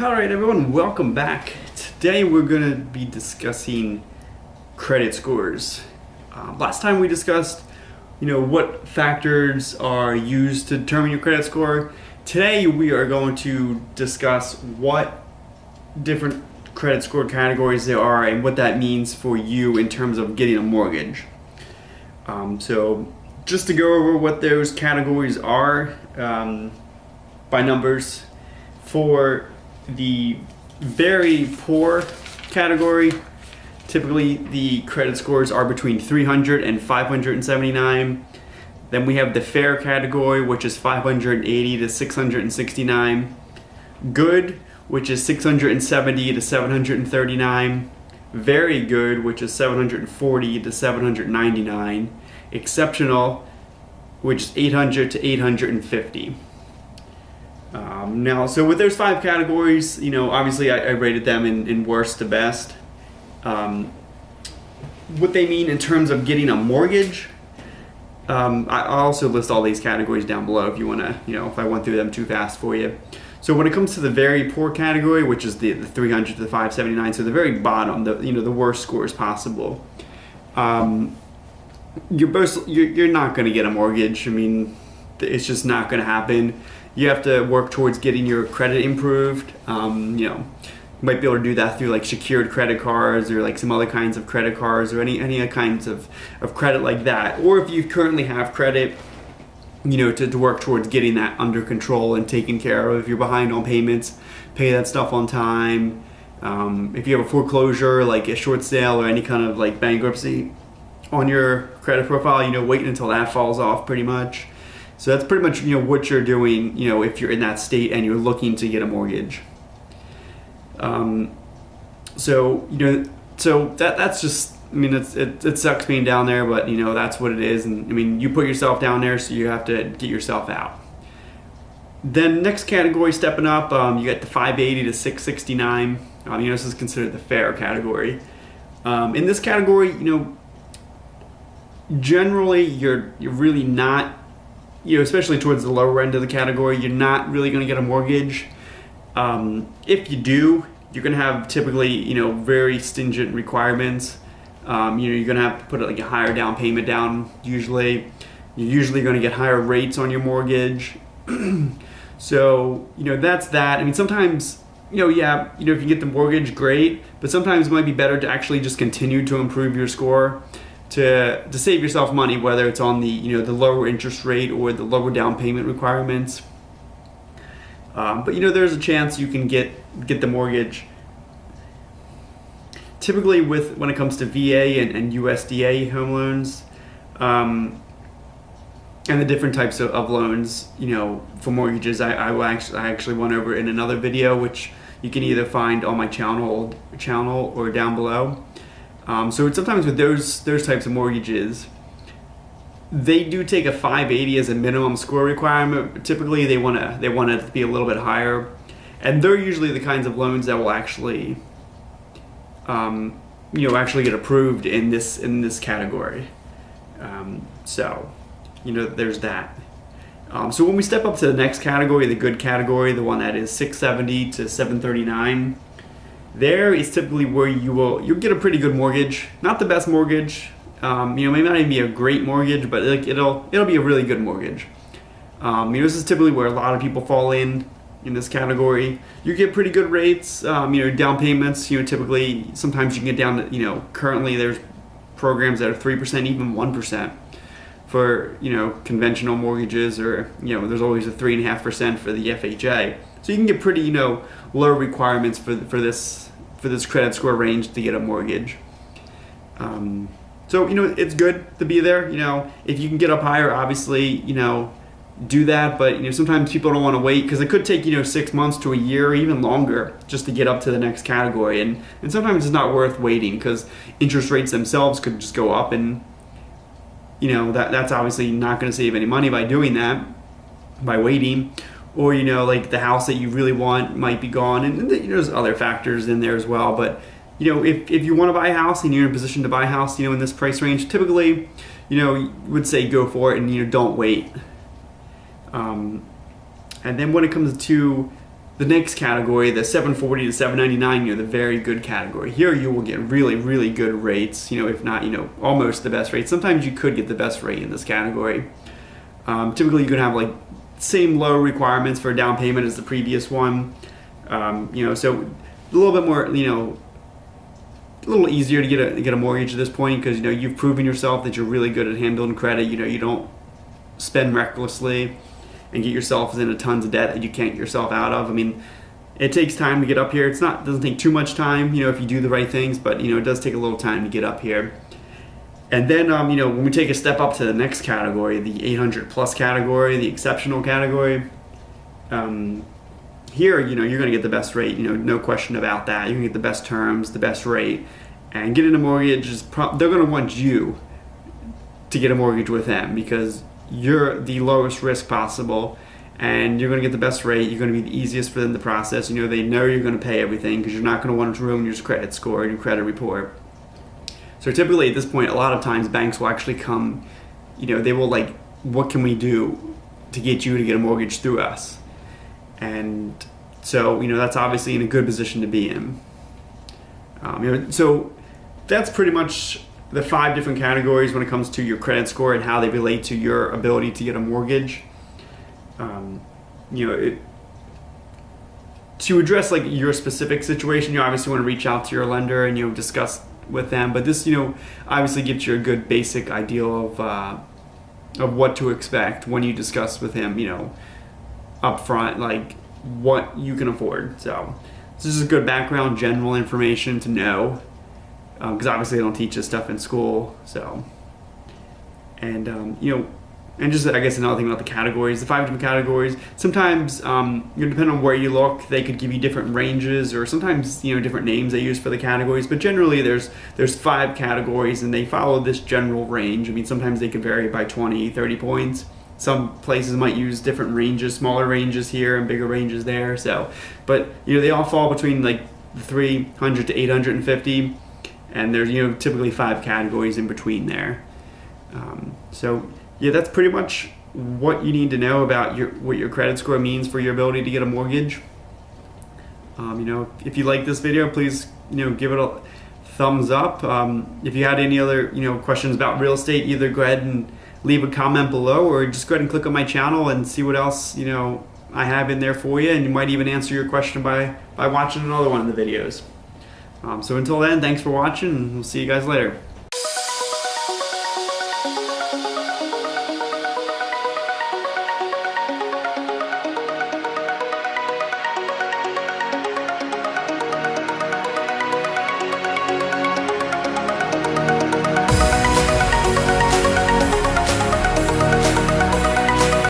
Alright everyone, welcome back. Today we're going to be discussing credit scores. Last time we discussed, what factors are used to determine your credit score. Today we are going to discuss what different credit score categories there are and what that means for you in terms of getting a mortgage. So just to go over what those categories are by numbers. For the very poor category, typically the credit scores are between 300 and 579. Then we have the fair category, which is 580 to 669. Good, which is 670 to 739. Very good, which is 740 to 799. Exceptional, which is 800 to 850. So with those five categories, obviously I rated them in worst to best. What they mean in terms of getting a mortgage, I also list all these categories down below if you want to, if I went through them too fast for you. So when it comes to the very poor category, which is the 300 to the 579, so the very bottom, the worst scores possible, you're not going to get a mortgage. I mean, it's just not going to happen. You have to work towards getting your credit improved. You might be able to do that through like secured credit cards or like some other kinds of credit cards or any kinds of credit like that. Or if you currently have credit, to work towards getting that under control and taken care of. If you're behind on payments, pay that stuff on time. If you have a foreclosure, like a short sale or any kind of like bankruptcy on your credit profile, wait until that falls off pretty much. So that's pretty much what you're doing if you're in that state and you're looking to get a mortgage. So that's just, it sucks being down there, but that's what it is. And you put yourself down there, so you have to get yourself out. Then next category stepping up, you got the 580 to 669. This is considered the fair category. In this category, generally you're really not, especially towards the lower end of the category, you're not really going to get a mortgage. If you do, you're going to have typically, very stringent requirements. You're going to have to put like a higher down payment down usually. You're usually going to get higher rates on your mortgage. So, that's that. Sometimes, if you get the mortgage, great, but sometimes it might be better to actually just continue to improve your score to save yourself money, whether it's on the the lower interest rate or the lower down payment requirements. But there's a chance you can get the mortgage. Typically, when it comes to VA and USDA home loans, and the different types of loans, for mortgages, I actually went over in another video, which you can either find on my channel or down below. So sometimes with those types of mortgages, they do take a 580 as a minimum score requirement. Typically, they want it to be a little bit higher, and they're usually the kinds of loans that will actually, actually get approved in this category. There's that. So when we step up to the next category, the good category, the one that is 670 to 739. There is typically where you'll get a pretty good mortgage. Not the best mortgage, maybe not even be a great mortgage, but it'll be a really good mortgage. This is typically where a lot of people fall in this category. You get pretty good rates. Down payments. Typically sometimes you can get down to currently there's programs that are 3%, even 1% for conventional mortgages, or there's always a 3.5% for the FHA. So you can get pretty low requirements for this credit score range to get a mortgage. So it's good to be there. If you can get up higher, obviously do that. But sometimes people don't want to wait because it could take 6 months to a year or even longer just to get up to the next category. And sometimes it's not worth waiting because interest rates themselves could just go up, and that's obviously not going to save any money by doing that, by waiting. Or like the house that you really want might be gone, and there's other factors in there as well. But if you want to buy a house and you're in a position to buy a house, in this price range, typically, would say go for it and don't wait. And then when it comes to the next category, the 740 to 799, the very good category. Here you will get really, really good rates, if not, almost the best rate. Sometimes you could get the best rate in this category. Typically, you could have like same low requirements for a down payment as the previous one. So a little bit more, a little easier to get a mortgage at this point because you've proven yourself that you're really good at handling credit. You don't spend recklessly and get yourself into tons of debt that you can't get yourself out of. I mean, it takes time to get up here. It doesn't take too much time, if you do the right things, but it does take a little time to get up here. And then, when we take a step up to the next category, the 800 plus category, the exceptional category, here, you're going to get the best rate, no question about that. You're going to get the best terms, the best rate, and getting a mortgage they're going to want you to get a mortgage with them because you're the lowest risk possible, and you're going to get the best rate. You're going to be the easiest for them to process. They know you're going to pay everything because you're not going to want to ruin your credit score and your credit report. So typically at this point, a lot of times banks will actually come, they will like, what can we do to get you to get a mortgage through us? And so, that's obviously in a good position to be in. So that's pretty much the 5 different categories when it comes to your credit score and how they relate to your ability to get a mortgage. To address like your specific situation, you obviously want to reach out to your lender and discuss with them. But this, obviously gives you a good basic idea of what to expect when you discuss with him, up front, like what you can afford. So this is a good background, general information to know. Because obviously they don't teach this stuff in school, so. And, and just, I guess, another thing about the categories, the 5 different categories, sometimes, depending on where you look, they could give you different ranges, or sometimes, different names they use for the categories, but generally there's 5 categories, and they follow this general range. I mean, sometimes they could vary by 20, 30 points. Some places might use different ranges, smaller ranges here and bigger ranges there, so. But, they all fall between, like, 300 to 850. And there's typically 5 categories in between there. So yeah, that's pretty much what you need to know about what your credit score means for your ability to get a mortgage. If you like this video, please give it a thumbs up. If you had any other questions about real estate, either go ahead and leave a comment below, or just go ahead and click on my channel and see what else I have in there for you, and you might even answer your question by watching another one of the videos. So until then, thanks for watching, and we'll see you guys later.